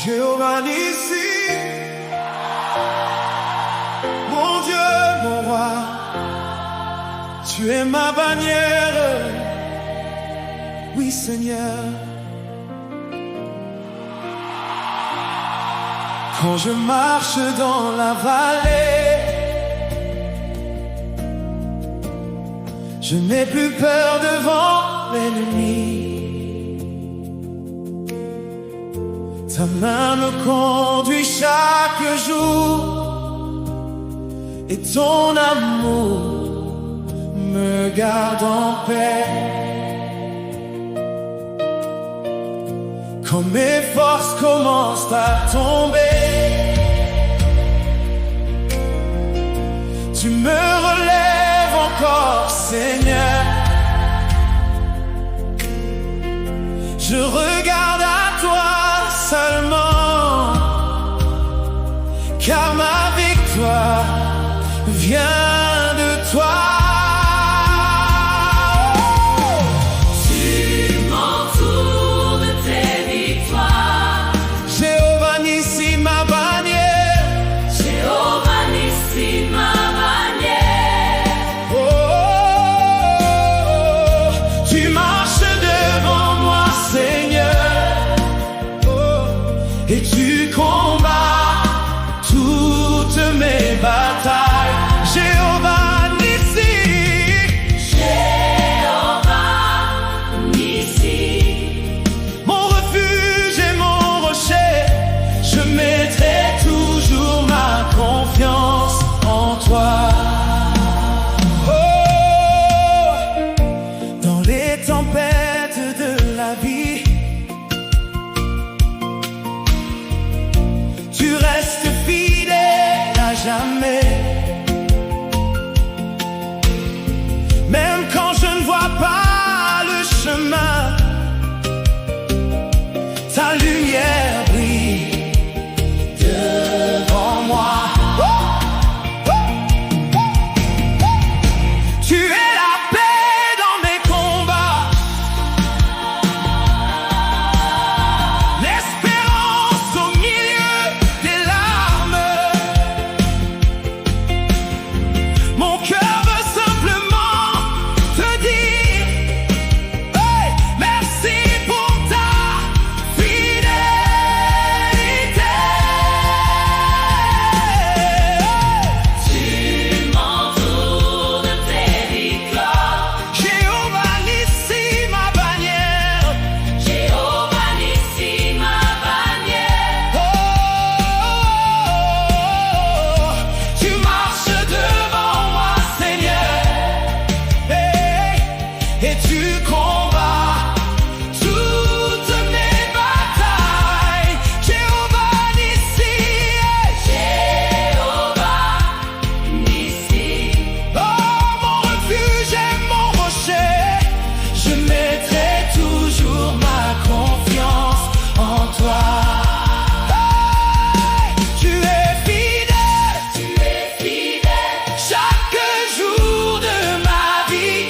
Jéhovah Nissi, mon Dieu, mon roi, tu es ma bannière, oui Seigneur. Quand je marche dans la vallée, je n'ai plus peur devant l'ennemi. Ta main me conduit chaque jour et ton amour me garde en paix. Quand mes forces commencent à tomber, tu me relèves encore, Seigneur. Je regarde à toi seulement, car ma victoire vient de toi. Et tu combats toutes mes batailles. Jéhovah Nissi, Jéhovah Nissi, mon refuge et mon rocher, je mettrai toujours ma confiance en toi. Oh, dans les tempêtes de la vie, tu restes fidèle à jamais. Même quand je ne vois pas le chemin, ta lumière brille devant moi. Tu es la paix dans mes combats, l'espérance au milieu des larmes. Mon cœur veut simplement te dire hey, merci pour ta fidélité. tu m'entoures de tes victoires. Jéhovah Nissi, ma bannière. Jéhovah Nissi, ma bannière. Oh, tu marches devant moi, Seigneur, et tu combats toutes mes batailles. Jéhovah Nissi, Jéhovah Nissi, oh mon refuge et mon rocher, je mettrai toujours ma confiance en toi. Tu es fidèle, tu es fidèle. chaque jour de ma vie.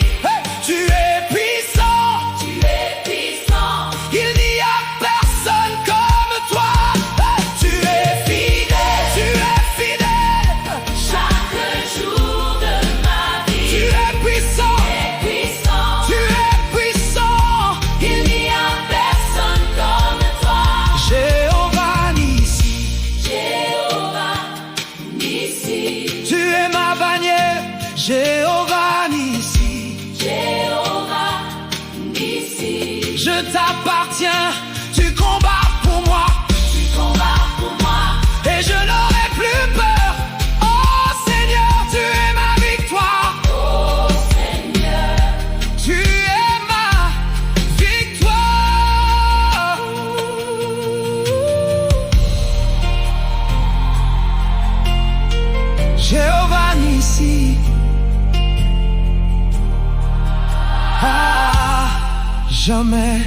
Tu es puissant, Tu es puissant. il n'y a personne comme toi. Tu es fidèle, Chaque jour de ma tu vie, es puissant, tu es puissant. tu es puissant. Il n'y a personne comme toi. Jéhovah Nissi, Jéhovah Nissi, tu es ma bannière. Jéhovah Nissi, Jéhovah Nissi, je t'appartiens, tu combats pour moi. tu combats pour moi. Et je n'aurai plus peur. Oh Seigneur, tu es ma victoire. Oh Seigneur, Tu es ma victoire. Jéhovah Nissi. Ah, jamais.